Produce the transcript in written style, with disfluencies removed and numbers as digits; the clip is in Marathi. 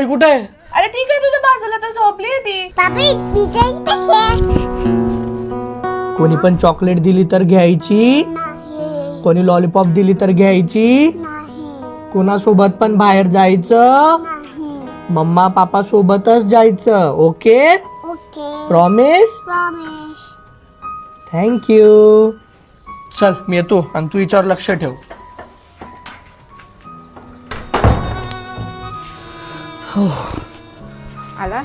वही कुठे आहे? अरे ठीक आहे, तुझ्या बाजूला तर झोपली आहे ती. कोणी पण चॉकलेट दिली तर घ्यायची, कोणी लॉलीपॉप दिली तर घ्यायची, कोणासोबत पण बाहेर जायचं, मम्मा पापा सोबतच जायचं. Okay promise. थँक्यू. चल मी येतो आणि तू हिच्यावर लक्ष ठेव. आला